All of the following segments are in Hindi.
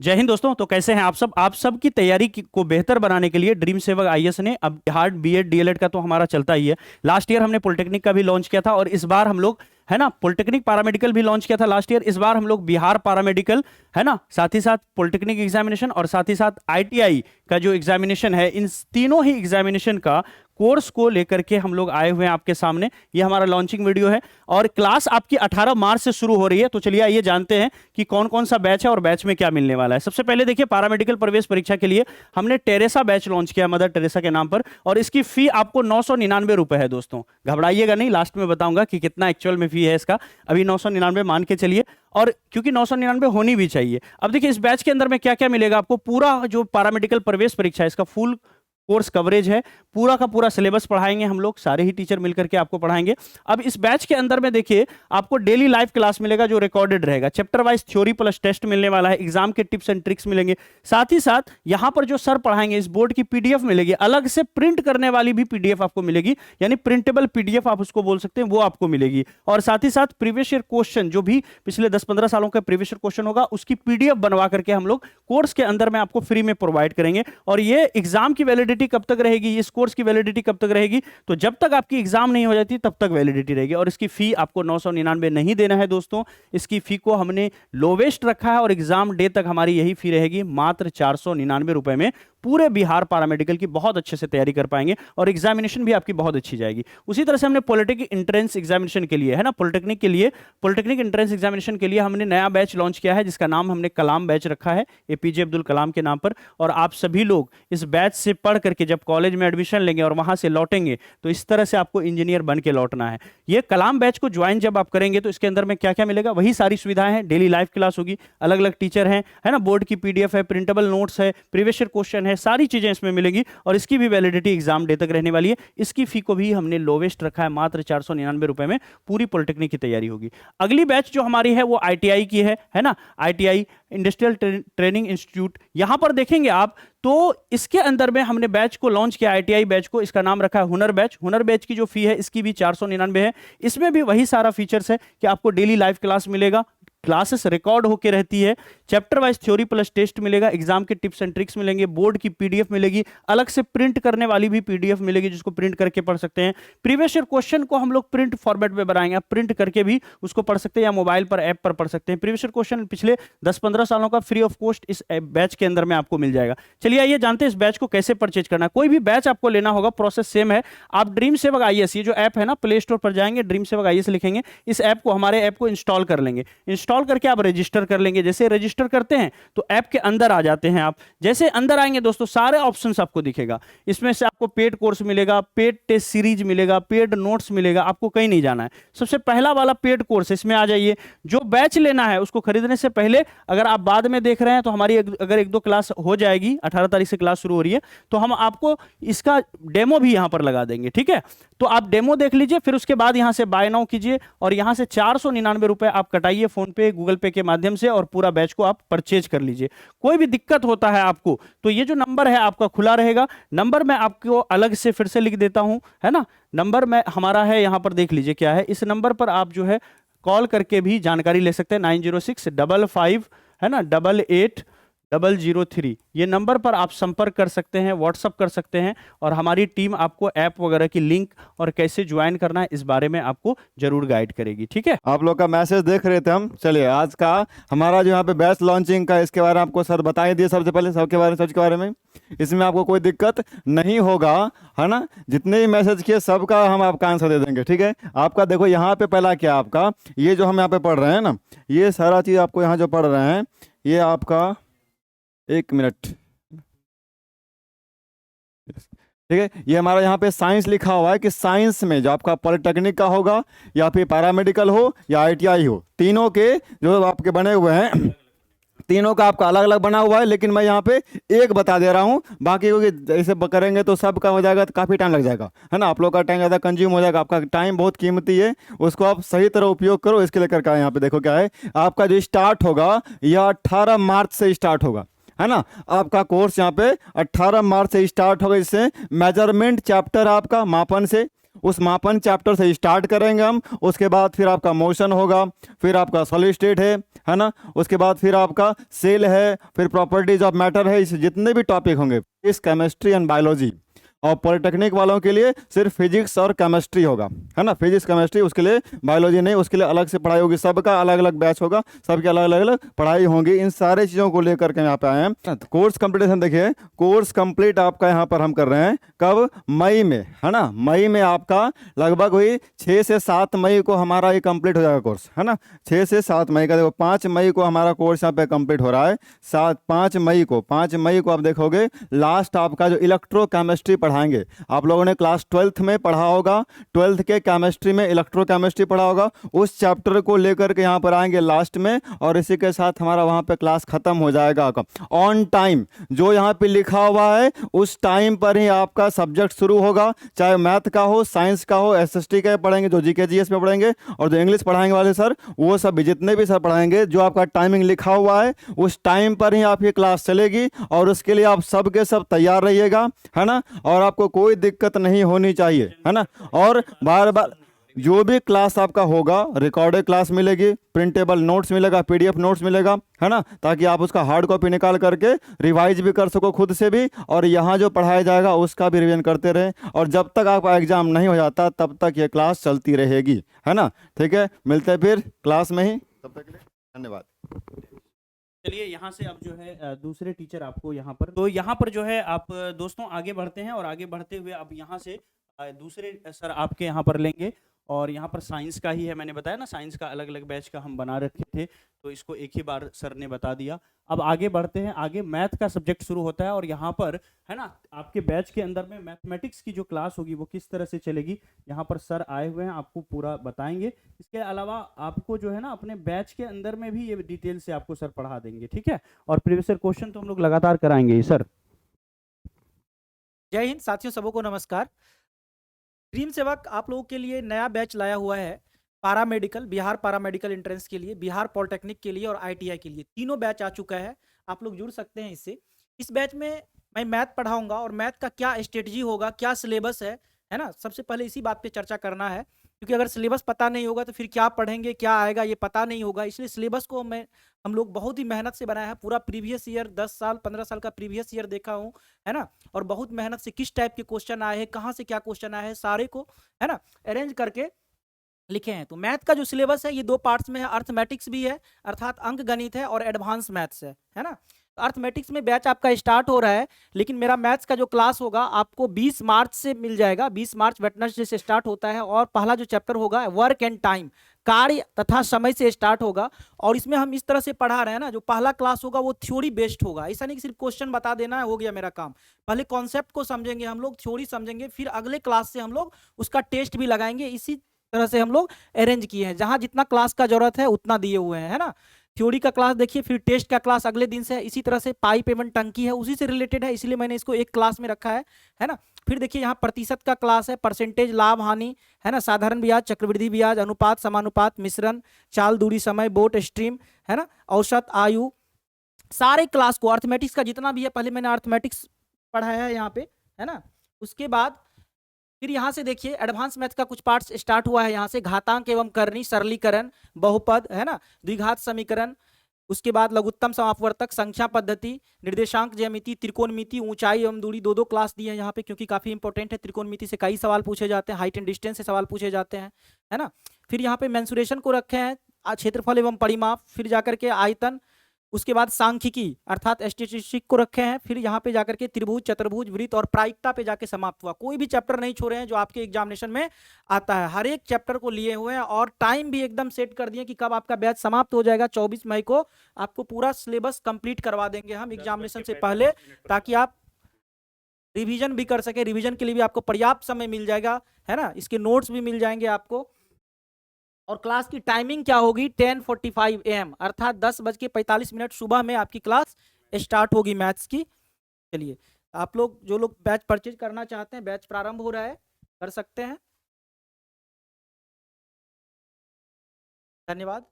जय हिंद दोस्तों। तो कैसे हैं आप सब की तैयारी को बेहतर बनाने के लिए ड्रीम सेवक आईएएस ने अब हार्ड बीएड डीएलएड का तो हमारा चलता ही है। लास्ट ईयर हमने पॉलिटेक्निक का भी लॉन्च किया था और इस बार हम लोग है ना पॉलिटेक्निक पैरामेडिकल भी लॉन्च किया था लास्ट ईयर। इस बार हम लोग बिहार पैरामेडिकल है ना, साथ ही साथ पॉलिटेक्निक एग्जामिनेशन और साथ ही साथ आईटीआई का जो एग्जामिनेशन है, इन तीनों ही एग्जामिनेशन का कोर्स को लेकर के हम लोग आए हुए हैं आपके सामने। ये हमारा लॉन्चिंग वीडियो है और क्लास आपकी 18 मार्च से शुरू हो रही है। तो चलिए आइए जानते हैं कि कौन कौन सा बैच है और बैच में क्या मिलने वाला है। सबसे पहले देखिए, पैरामेडिकल प्रवेश परीक्षा के लिए हमने टेरेसा बैच लॉन्च किया, मदर टेरेसा के नाम पर, और इसकी फी आपको 999 रुपए है। दोस्तों घबराइएगा नहीं, लास्ट में बताऊंगा कि कितना एक्चुअल में फी है इसका। अभी 999 मान के चलिए, और क्योंकि 999 होनी भी चाहिए। अब देखिए इस बैच के अंदर में क्या क्या मिलेगा आपको। पूरा जो पैरामेडिकल प्रवेश परीक्षा है इसका फुल कोर्स कवरेज है, पूरा का पूरा सिलेबस पढ़ाएंगे हम लोग, सारे ही टीचर मिलकर के आपको पढ़ाएंगे। अब इस बैच के अंदर में देखिए आपको डेली लाइव क्लास मिलेगा जो रिकॉर्डेड रहेगा, chapter wise theory plus test मिलने वाला है, एग्जाम के टिप्स एंड ट्रिक्स मिलेंगे। साथ ही साथ यहां पर जो सर पढ़ाएंगे इस बोर्ड की पीडीएफ मिलेगी, अलग से प्रिंट करने वाली भी पीडीएफ आपको मिलेगी, यानी प्रिंटेबल पीडीएफ आप उसको बोल सकते हैं, वो आपको मिलेगी। और साथ ही साथ प्रीवियस ईयर क्वेश्चन, जो भी पिछले 10-15 सालों का प्रीवियस ईयर क्वेश्चन होगा, उसकी पीडीएफ बनवा करके हम लोग कोर्स के अंदर में आपको फ्री में प्रोवाइड करेंगे। और ये एग्जाम की वैलिडिटी कब तक रहेगी, इस कोर्स की वैलिडिटी कब तक रहेगी, तो जब तक आपकी एग्जाम नहीं हो जाती तब तक वैलिडिटी रहेगी। और इसकी फी आपको 999 नहीं देना है दोस्तों, इसकी फी को हमने लोवेस्ट रखा है और एग्जाम डे तक हमारी यही फी रहेगी मात्र 499 रुपए में। पूरे बिहार पैरामेडिकल की बहुत अच्छे से तैयारी कर पाएंगे और एग्जामिनेशन भी आपकी बहुत अच्छी जाएगी। उसी तरह से हमने पॉलिटेक्निक एंट्रेंस एग्जामिनेशन के लिए है ना, पॉलिटेक्निक के लिए, पॉलिटेक्निक एंट्रेंस एग्जामिनेशन के लिए हमने नया बैच लॉन्च किया है जिसका नाम हमने कलाम बैच रखा है, एपीजे अब्दुल कलाम के नाम पर। और आप सभी लोग इस बैच से पढ़ करके जब कॉलेज में एडमिशन लेंगे और वहां से लौटेंगे तो इस तरह से आपको इंजीनियर बन के लौटना है। ये कलाम बैच को ज्वाइन जब आप करेंगे तो इसके अंदर में क्या क्या मिलेगा, वही सारी सुविधाएं हैं। डेली लाइव क्लास होगी, अलग अलग टीचर हैं है ना, बोर्ड की पीडीएफ है, प्रिंटेबल नोट्स है, प्रीवियस ईयर क्वेश्चन है, सारी चीजें इसमें मिलेंगी। और इसकी भी वैलिडिटी एग्जाम डे तक रहने वाली है। इसकी फी को भी हमने लोवेस्ट रखा है, मात्र 499 रुपए में पूरी पॉलिटेक्निक की तैयारी होगी। अगली बैच जो हमारी है वो आईटीआई की है ना, आईटीआई इंडस्ट्रियल ट्रेनिंग इंस्टीट्यूट। यहां पर देखेंगे आप तो इसके अंदर में हमने बैच को लॉन्च किया, आईटीआई बैच को, इसका नाम रखा है हुनर बैच। हुनर बैच की जो फी है इसकी भी 499 है। इसमें भी वही सारा फीचर्स है कि आपको डेली लाइव क्लास मिलेगा, क्लासेस रिकॉर्ड होके रहती है, chapter wise theory plus test मिलेगा, एग्जाम के टिप्स एंड ट्रिक्स मिलेंगे, बोर्ड की पीडीएफ मिलेगी, अलग से प्रिंट करने वाली भी पीडीएफ मिलेगी जिसको प्रिंट करके पढ़ सकते हैं। प्रीवियस ईयर क्वेश्चन को हम लोग प्रिंट फॉर्मेट में बनाएंगे, आप प्रिंट करके भी उसको पढ़ सकते हैं या मोबाइल पर ऐप पर पढ़ सकते हैं। प्रीवियस ईयर क्वेश्चन पिछले 10-15 सालों का फ्री ऑफ कॉस्ट इस बैच के अंदर में आपको मिल जाएगा। चलिए आइए जानते हैं इस बैच को कैसे परचेज करना है। कोई भी बैच आपको लेना होगा, प्रोसेस सेम है। आप ड्रीम सेवक आईएएस, ये जो ऐप है ना, प्ले स्टोर पर जाएंगे, ड्रीम सेवक आईएएस लिखेंगे, इस ऐप को, हमारे ऐप को इंस्टॉल कर लेंगे। इंस्टॉल करके आप रजिस्टर कर लेंगे। जैसे रजिस्टर करते हैं तो ऐप के अंदर आ जाते हैं आप। जैसे अंदर आएंगे दोस्तों सारे ऑप्शंस आपको दिखेगा। इसमें से आपको पेड कोर्स मिलेगा, पेड टेस्ट सीरीज मिलेगा, पेड नोट्स मिलेगा, आपको कहीं नहीं जाना है। सबसे पहला वाला पेड कोर्स, इसमें आ जाइए। जो बैच लेना है उसको खरीदने से पहले, अगर आप बाद में देख रहे हैं तो हमारी अगर 1-2 क्लास हो जाएगी, 18 तारीख से क्लास शुरू हो रही है, तो हम आपको इसका डेमो भी यहां पर लगा देंगे, ठीक है। तो आप डेमो देख लीजिए, फिर उसके बाद यहां से बाय नाउ कीजिए और यहां से 499 रुपए आप कटाइए फोन पे, गूगल पे के माध्यम से, और पूरा बैच को आप परचेज कर लीजिए। कोई भी दिक्कत होता है आपको तो ये जो नंबर है आपका खुला रहेगा। नंबर मैं आपको अलग से फिर से लिख देता हूं, है ना। नंबर में हमारा है, यहां पर देख लीजिए क्या है। इस नंबर पर आप जो है कॉल करके भी जानकारी ले सकते हैं, 90655 है ना 880003। ये नंबर पर आप संपर्क कर सकते हैं, व्हाट्सअप कर सकते हैं, और हमारी टीम आपको ऐप वगैरह की लिंक और कैसे ज्वाइन करना है इस बारे में आपको जरूर गाइड करेगी, ठीक है। आप लोग का मैसेज देख रहे थे हम। चलिए आज का हमारा जो यहाँ पे बैच लॉन्चिंग का, इसके बारे में आपको सर बता ही दिए सबसे पहले, सबके बारे में, सच के बारे में। इसमें आपको कोई दिक्कत नहीं होगा, है ना। जितने भी मैसेज किए सबका हम आपका आंसर दे देंगे, ठीक है। आपका देखो यहाँ पे पहला क्या, आपका ये जो हम यहाँ पे पढ़ रहे हैं ना, ये सारा चीज़ आपको यहाँ जो पढ़ रहे हैं, ये आपका 1 मिनट, ठीक है। ये हमारा यहाँ पे साइंस लिखा हुआ है कि साइंस में जो आपका पॉलिटेक्निक का होगा या फिर पैरामेडिकल हो या आईटीआई हो, तीनों के जो आपके बने हुए हैं, तीनों का आपका अलग अलग बना हुआ है। लेकिन मैं यहाँ पे एक बता दे रहा हूँ, बाकी क्योंकि ऐसे करेंगे तो सब का हो जाएगा तो काफ़ी टाइम लग जाएगा, है ना। आप लोग का टाइम ज़्यादा कंज्यूम हो जाएगा, आपका टाइम बहुत कीमती है, उसको आप सही तरह उपयोग करो। इसके लिए करके यहाँ पे देखो क्या है, आपका जो स्टार्ट होगा यह 18 मार्च से स्टार्ट होगा, है ना। आपका कोर्स यहाँ पे 18 मार्च से स्टार्ट होगा। इससे मेजरमेंट चैप्टर आपका मापन से, उस मापन चैप्टर से स्टार्ट करेंगे हम। उसके बाद फिर आपका मोशन होगा, फिर आपका सॉलिड स्टेट है ना, उसके बाद फिर आपका सेल है, फिर प्रॉपर्टीज ऑफ मैटर है। इस जितने भी टॉपिक होंगे, इस केमिस्ट्री एंड बायोलॉजी, और पॉलिटेक्निक वालों के लिए सिर्फ फिजिक्स और केमिस्ट्री होगा, है ना, फिजिक्स केमिस्ट्री, उसके लिए बायोलॉजी नहीं, उसके लिए अलग से पढ़ाई होगी। सबका अलग अलग बैच होगा, सबके अलग अलग पढ़ाई होंगी। इन सारे चीज़ों को लेकर के यहाँ पे आए हैं। कोर्स कंप्लीटेशन देखिए, कोर्स कंप्लीट आपका यहाँ पर हम कर रहे हैं कब? मई में, है ना। मई में आपका लगभग वही 6 से 7 मई को हमारा ये कंप्लीट हो जाएगा कोर्स, है ना। 6 से 7 मई का, देखो 5 मई को हमारा कोर्स यहाँ पे कंप्लीट हो रहा है। 5 मई को आप देखोगे लास्ट आपका जो इलेक्ट्रोकेमिस्ट्री पढ़ाएंगे। आप लोगों ने क्लास 12th में पढ़ा होगा, 12th के केमिस्ट्री में इलेक्ट्रोकेमिस्ट्री पढ़ा होगा, उस चैप्टर को लेकर के यहाँ पर आएंगे लास्ट में, और इसी के साथ हमारा वहाँ पे क्लास खत्म हो जाएगा ऑन टाइम। जो यहाँ पे लिखा हुआ है उस टाइम पर ही आपका सब्जेक्ट शुरू होगा, चाहे मैथ का हो, साइंस का हो, एसएसटी का पढ़ेंगे, जो जीके जीएस में पढ़ेंगे, और जो इंग्लिश पढ़ाएंगे वाले सर, वो सब जितने भी सर पढ़ाएंगे, जो आपका टाइमिंग लिखा हुआ है उस टाइम पर ही आपकी क्लास चलेगी। और उसके लिए आप सब के सब तैयार रहिएगा, है ना, और आपको कोई दिक्कत नहीं होनी चाहिए, है ना। और बार बार जो भी क्लास आपका होगा, रिकॉर्डेड क्लास मिलेगी, प्रिंटेबल नोट्स मिलेगा, पीडीएफ नोट्स मिलेगा, है ना, ताकि आप उसका हार्ड कॉपी निकाल करके रिवाइज भी कर सको खुद से भी, और यहाँ जो पढ़ाया जाएगा उसका भी रिवीजन करते रहें। और जब तक आपका एग्जाम नहीं हो जाता तब तक ये क्लास चलती रहेगी, है ना। ठीक है, मिलते हैं फिर क्लास में ही, तब तक के लिए धन्यवाद। चलिए यहाँ से अब जो है दूसरे टीचर आपको यहाँ पर, तो यहाँ पर जो है आप दोस्तों आगे बढ़ते हैं, और आगे बढ़ते हुए अब यहाँ से दूसरे सर आपके यहाँ पर लेंगे। और यहाँ पर साइंस का ही है, मैंने बताया ना, साइंस का अलग अलग बैच का हम बना रखे थे, तो इसको एक ही बार सर ने बता दिया। अब आगे बढ़ते हैं, आगे मैथ का सब्जेक्ट शुरू होता है, और यहाँ पर है ना आपके बैच के अंदर में मैथमेटिक्स की जो क्लास होगी वो किस तरह से चलेगी, यहाँ पर सर आए हुए हैं, आपको पूरा बताएंगे। इसके अलावा आपको जो है ना अपने बैच के अंदर में भी ये डिटेल से आपको सर पढ़ा देंगे, ठीक है। और प्रीवियस क्वेश्चन तो हम लोग लगातार कराएंगे ही सर। जय हिंद साथियों, सबको नमस्कार। ड्रीम सेवक आप लोगों के लिए नया बैच लाया हुआ है, पैरामेडिकल, बिहार पैरामेडिकल एंट्रेंस के लिए, बिहार पॉलिटेक्निक के लिए और आईटीआई के लिए, तीनों बैच आ चुका है। आप लोग जुड़ सकते हैं इससे। इस बैच में मैं मैथ पढ़ाऊंगा, और मैथ का क्या स्ट्रेटजी होगा, क्या सिलेबस है ना, सबसे पहले इसी बात पे चर्चा करना है। क्योंकि अगर सिलेबस पता नहीं होगा तो फिर क्या पढ़ेंगे, क्या आएगा ये पता नहीं होगा। इसलिए सिलेबस को हम लोग बहुत ही मेहनत से बनाया है। पूरा प्रीवियस ईयर 10 साल 15 साल का प्रीवियस ईयर देखा हूँ, है ना, और बहुत मेहनत से किस टाइप के क्वेश्चन आए हैं, कहाँ से क्या क्वेश्चन आए हैं, सारे को है ना अरेंज करके लिखे हैं। तो मैथ का जो सिलेबस है ये 2 पार्ट्स में है। अर्थमेटिक्स भी है, अर्थात अंक गणित है, और एडवांस मैथ्स है ना। अर्थमेटिक्स में बैच आपका स्टार्ट हो रहा है, लेकिन मेरा मैथ्स का जो क्लास होगा आपको 20 मार्च से मिल जाएगा। 20 मार्च वेडनेसडे से स्टार्ट होता है, और पहला जो चैप्टर होगा वर्क एंड टाइम, कार्य तथा समय से स्टार्ट होगा। और इसमें हम इस तरह से पढ़ा रहे हैं ना, जो पहला क्लास होगा वो थ्योरी बेस्ड होगा। ऐसा नहीं कि सिर्फ क्वेश्चन बता देना है, हो गया मेरा काम। पहले कॉन्सेप्ट को समझेंगे हम लोग, थ्योरी समझेंगे, फिर अगले क्लास से हम लोग उसका टेस्ट भी लगाएंगे। इसी तरह से हम लोग अरेंज किए हैं, जहां जितना क्लास का जरूरत है उतना दिए हुए हैं, है ना। थ्योरी का क्लास देखिए, फिर टेस्ट का क्लास अगले दिन से है। इसी तरह से पाइप एवं टंकी है, उसी से रिलेटेड है, इसलिए मैंने इसको एक क्लास में रखा है ना। फिर देखिए यहाँ प्रतिशत का क्लास है, परसेंटेज, लाभ हानि, है ना, साधारण ब्याज, चक्रवृद्धि ब्याज, अनुपात, समानुपात, मिश्रण, चाल, दूरी, समय, बोट, स्ट्रीम, है ना, औसत, आयु, सारे क्लास को, अर्थमेटिक्स का जितना भी है पहले मैंने अर्थमेटिक्स पढ़ाया है यहाँ पे, है ना। उसके बाद फिर यहाँ से देखिए एडवांस मैथ का कुछ पार्ट्स स्टार्ट हुआ है। यहाँ से घातांक एवं करनी, सरलीकरण, बहुपद, है ना, द्विघात समीकरण, उसके बाद लघुत्तम समापवर्तक, संख्या पद्धति, निर्देशांक ज्यामिति, त्रिकोणमिति, ऊंचाई एवं दूरी, 2 क्लास दिए हैं यहाँ पे, क्योंकि काफी इंपॉर्टेंट है। त्रिकोणमिति से कई सवाल पूछे जाते हैं, हाइट एंड डिस्टेंस से सवाल पूछे जाते हैं, है ना। फिर यहाँ पे मेंसुरेशन को रखे हैं, क्षेत्रफल एवं परिमाप, फिर जाकर के आयतन, उसके बाद सांख्यिकी अर्थात स्टैटिस्टिक्स को रखे हैं। फिर यहाँ पे जाकर के त्रिभुज, चतुर्भुज, वृत्त और प्रायिकता पे जाके समाप्त हुआ। कोई भी चैप्टर नहीं छोड़े हैं जो आपके एग्जामिनेशन में आता है, हर एक चैप्टर को लिए हुए हैं, और टाइम भी एकदम सेट कर दिए कि कब आपका बैच समाप्त हो जाएगा। 24 मई को आपको पूरा सिलेबस कंप्लीट करवा देंगे हम एग्जामिनेशन से पहले, ताकि आप रिवीजन भी कर सके। रिवीजन के लिए भी आपको पर्याप्त समय मिल जाएगा, है ना, इसके नोट्स भी मिल जाएंगे आपको। और क्लास की टाइमिंग क्या होगी, 10:45 AM, अर्थात 10:45 सुबह में आपकी क्लास स्टार्ट होगी मैथ्स की। चलिए आप लोग जो लोग बैच परचेज करना चाहते हैं, बैच प्रारंभ हो रहा है, कर सकते हैं। धन्यवाद।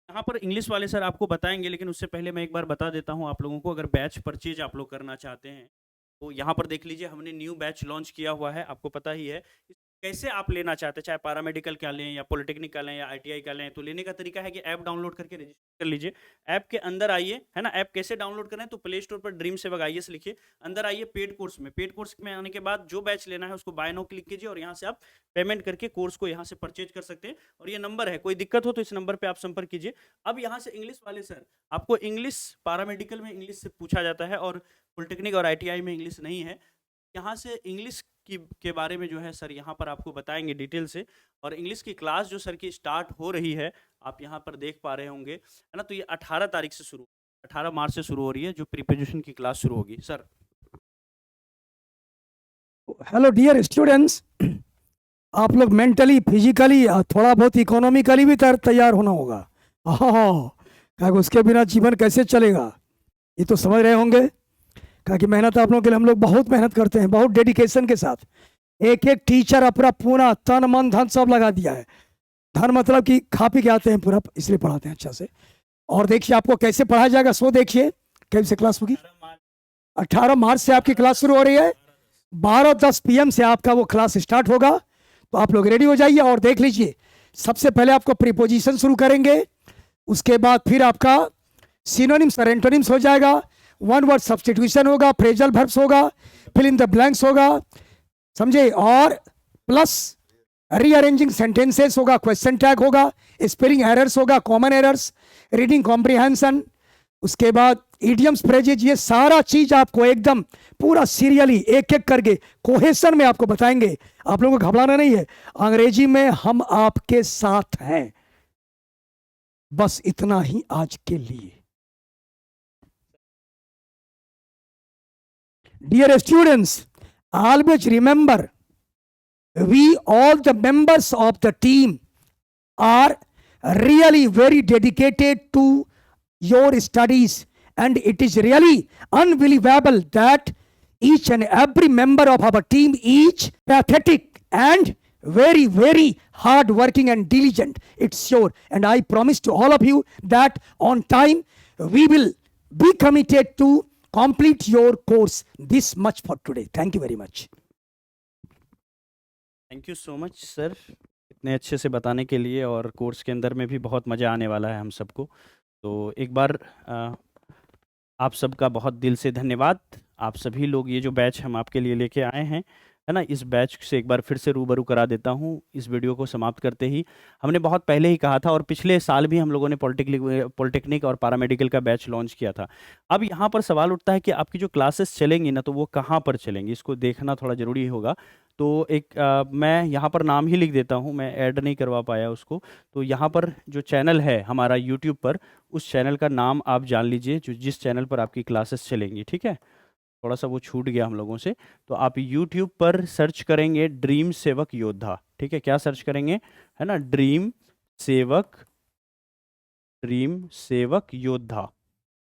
यहाँ पर इंग्लिश वाले सर आपको बताएंगे, लेकिन उससे पहले मैं एक बार बता देता हूँ आप लोगों को। अगर बैच परचेज आप लोग करना चाहते हैं तो यहाँ पर देख लीजिए, हमने न्यू बैच लॉन्च किया हुआ है, आपको पता ही है। कैसे आप लेना चाहते हैं, चाहे पैरामेडिकल का लें या पॉलिटेक्निक का लें या आईटीआई का लें, तो लेने का तरीका है कि ऐप डाउनलोड करके रजिस्टर कर लीजिए। ऐप के अंदर आइए, है ना। ऐप कैसे डाउनलोड करें, तो प्ले स्टोर पर ड्रीम सेवक आईएएस लिखिए, अंदर आइए पेड कोर्स में। पेड कोर्स में आने के बाद जो बैच लेना है उसको बाय नाउ क्लिक कीजिए और यहाँ से आप पेमेंट करके कोर्स को यहाँ से परचेज कर सकते हैं। और ये नंबर है, कोई दिक्कत हो तो इस नंबर पर आप संपर्क कीजिए। अब यहाँ से इंग्लिश वाले सर, आपको इंग्लिश पैरामेडिकल में इंग्लिश से पूछा जाता है और पॉलिटेक्निक और आईटीआई में इंग्लिश नहीं है। यहाँ से इंग्लिश के बारे में जो है सर यहाँ पर आपको बताएंगे डिटेल से। और इंग्लिश की क्लास जो सर की स्टार्ट हो रही है, आप यहाँ पर देख पा रहे होंगे, है ना। तो ये 18 तारीख से शुरू, 18 मार्च से शुरू हो रही है, जो प्रीपोजिशन की क्लास शुरू होगी सर। हेलो डियर स्टूडेंट्स, आप लोग मेंटली, फिजिकली, थोड़ा बहुत इकोनॉमिकली भी तैयार होना होगा। हाँ, उसके बिना जीवन कैसे चलेगा ये तो समझ रहे होंगे। कि मेहनत आप लोगों के लिए हम लोग बहुत मेहनत करते हैं, बहुत डेडिकेशन के साथ। एक एक टीचर अपना पूरा तन मन धन सब लगा दिया है। धन मतलब कि खा पी के आते हैं पूरा, इसलिए पढ़ाते हैं अच्छा से। और देखिए आपको कैसे पढ़ाया जाएगा, सो देखिए कैसे क्लास होगी। 18 मार्च से आपकी क्लास शुरू हो रही है, 12:10 PM से आपका वो क्लास स्टार्ट होगा। तो आप लोग रेडी हो जाइए और देख लीजिए। सबसे पहले आपको प्रीपोजिशन शुरू करेंगे, उसके बाद फिर आपका सिनोनिम्स और एंटोनिम्स हो जाएगा, वन वर्ड सब्स्टिट्यूशन होगा, फ्रेजल वर्ब्स होगा, फिल इन द ब्लैंक्स होगा, समझे। और प्लस रीअरेंजिंग सेंटेंसेस होगा, क्वेश्चन टैग होगा, स्पेलिंग एरर्स होगा, कॉमन एरर्स, रीडिंग कॉम्प्रिहेंशन, उसके बाद इडियम्स, फ्रेजेज, ये सारा चीज आपको एकदम पूरा सीरियली एक एक करके कोहेशन में आपको बताएंगे। आप लोगों को घबराना नहीं है, अंग्रेजी में हम आपके साथ हैं। बस इतना ही आज के लिए। Dear students, always remember, we all the members of the team are really very dedicated to your studies, and it is really unbelievable that each and every member of our team is pathetic and very, very hard working and diligent. It's sure, and I promise to all of you that on time we will be committed to complete your course. This much for today. Thank you very much. Thank you so much sir, इतने अच्छे से बताने के लिए। और कोर्स के अंदर में भी बहुत मज़ा आने वाला है हम सबको। तो एक बार आप सबका बहुत दिल से धन्यवाद। आप सभी लोग, ये जो बैच हम आपके लिए लेके आए हैं, है ना, इस बैच से एक बार फिर से रूबरू करा देता हूँ। इस वीडियो को समाप्त करते ही, हमने बहुत पहले ही कहा था और पिछले साल भी हम लोगों ने पॉलिटेक्निक और पैरामेडिकल का बैच लॉन्च किया था। अब यहाँ पर सवाल उठता है कि आपकी जो क्लासेस चलेंगी ना, तो वो कहाँ पर चलेंगी, इसको देखना थोड़ा ज़रूरी होगा। तो मैं यहाँ पर नाम ही लिख देता हूँ, मैं ऐड नहीं करवा पाया उसको। तो यहाँ पर जो चैनल है हमारा यूट्यूब पर, उस चैनल का नाम आप जान लीजिए, जिस चैनल पर आपकी क्लासेस चलेंगी, ठीक है। थोड़ा सा वो छूट गया हम लोगों से। तो आप YouTube पर सर्च करेंगे ड्रीम सेवक योद्धा, ठीक है। क्या सर्च करेंगे, है ना, ड्रीम सेवक योद्धा,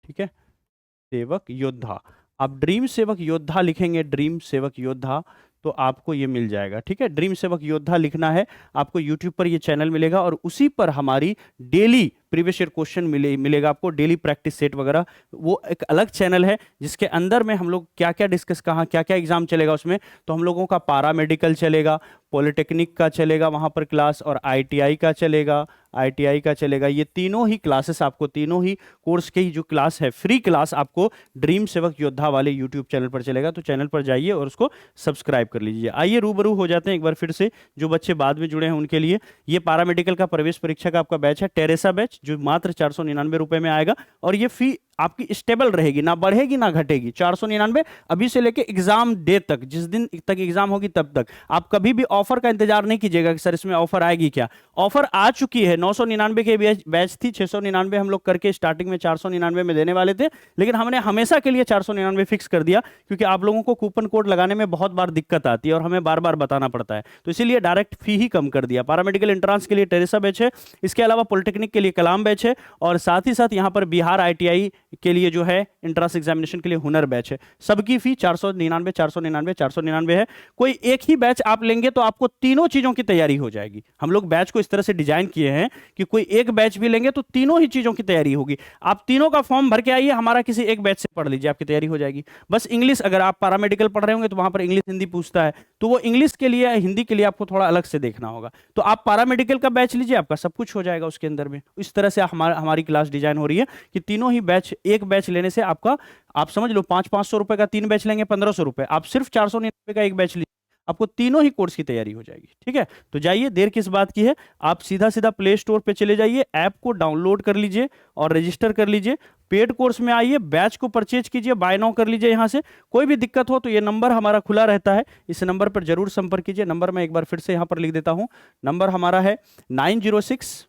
ठीक है, सेवक योद्धा। आप ड्रीम सेवक योद्धा लिखेंगे, ड्रीम सेवक योद्धा, तो आपको ये मिल जाएगा, ठीक है। ड्रीम सेवक योद्धा लिखना है आपको, YouTube पर ये चैनल मिलेगा और उसी पर हमारी डेली प्रीवियस ईयर क्वेश्चन मिलेगा आपको, डेली प्रैक्टिस सेट वगैरह। वो एक अलग चैनल है जिसके अंदर में हम लोग क्या क्या डिस्कस, कहाँ क्या क्या एग्जाम चलेगा उसमें। तो हम लोगों का पैरामेडिकल चलेगा, पॉलिटेक्निक का चलेगा वहाँ पर क्लास, और ITI का चलेगा। ये तीनों ही क्लासेस आपको, तीनों ही कोर्स के ही जो क्लास है, फ्री क्लास आपको ड्रीम सेवक योद्धा वाले यूट्यूब चैनल पर चलेगा। तो चैनल पर जाइए और उसको सब्सक्राइब कर लीजिए। आइए रूबरू हो जाते हैं एक बार फिर से, जो बच्चे बाद में जुड़े हैं उनके लिए। ये पैरामेडिकल का प्रवेश परीक्षा का आपका बैच है, टेरेसा बैच, जो मात्र 499 रुपए में आएगा। और ये फी आपकी स्टेबल रहेगी, ना बढ़ेगी ना घटेगी। 499 अभी से लेके एग्जाम डे तक, जिस दिन तक एग्जाम होगी तब तक। आप कभी भी ऑफर का इंतजार नहीं कीजिएगा कि सर इसमें ऑफर आएगी क्या। ऑफर आ चुकी है, 999 के बैच थी, 699 हम लोग करके स्टार्टिंग में 499 में देने वाले थे, लेकिन हमने हमेशा के लिए 499 फिक्स कर दिया, क्योंकि आप लोगों को कूपन कोड लगाने में बहुत बार दिक्कत आती है और हमें बार बार बताना पड़ता है। तो इसीलिए डायरेक्ट फी ही कम कर दिया। पैरामेडिकल एंट्रांस के लिए टेरेसा बैच है, इसके अलावा पॉलिटेक्निक के लिए कलाम एग्जाम बैच है, और साथ ही साथ यहाँ पर बिहार ITI के लिए जो है एंट्रेंस एग्जामिनेशन के लिए हुनर बैच है। सबकी फी 499 499 499 है। कोई एक ही बैच आप लेंगे तो आपको तीनों चीजों की तैयारी हो जाएगी। हम लोग बैच को इस तरह से डिजाइन किए हैं कि कोई एक बैच भी लेंगे तो तीनों ही चीजों की तैयारी होगी। आप तीनों का फॉर्म भर के आइए, हमारा किसी एक बैच से पढ़ लीजिए, आपकी तैयारी हो जाएगी। बस इंग्लिश, अगर आप पैरामेडिकल पढ़ रहे होंगे तो वहां पर इंग्लिश हिंदी पूछता है, तो वो इंग्लिश के लिए हिंदी के लिए आपको थोड़ा अलग से देखना होगा। तो आप पैरामेडिकल का बैच लीजिए, आपका सब कुछ हो जाएगा उसके अंदर में। इस तरह से हमारी क्लास डिजाइन हो रही है कि तीनों ही बैच, एक बैच लेने से आपका, आप समझ लो 500 रुपए का 3 बैच लेंगे 1500 रुपए, आप सिर्फ 499 का एक बैच लीजिए, आपको तीनों ही कोर्स की तैयारी हो जाएगी। ठीक है, तो जाइए, देर किस बात की है, आप सीधा सीधा प्ले स्टोर पे चले जाइए, ऐप को डाउनलोड कर लीजिए और रजिस्टर कर लीजिए। पेड कोर्स में आइए, बैच को परचेज कीजिए, बाय नाउ कर लीजिए। यहाँ से कोई भी दिक्कत हो तो ये नंबर हमारा खुला रहता है, इस नंबर पर जरूर संपर्क कीजिए। नंबर मैं एक बार फिर से यहाँ पर लिख देता हूँ, नंबर हमारा है 906,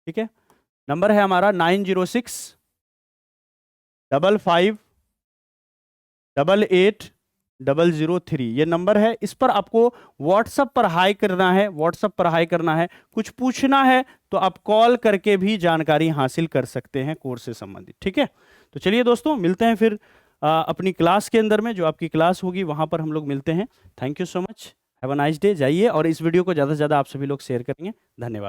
ठीक है, नंबर है हमारा 906 55 88 003, ये नंबर है। इस पर आपको व्हाट्सएप पर हाई करना है, व्हाट्सएप पर हाई करना है। कुछ पूछना है तो आप कॉल करके भी जानकारी हासिल कर सकते हैं कोर्स से संबंधित। ठीक है, तो चलिए दोस्तों, मिलते हैं फिर अपनी क्लास के अंदर में, जो आपकी क्लास होगी वहां पर हम लोग मिलते हैं। Thank you so much, have a nice day. जाइए और इस वीडियो को ज़्यादा से ज़्यादा आप सभी लोग शेयर करेंगे। धन्यवाद।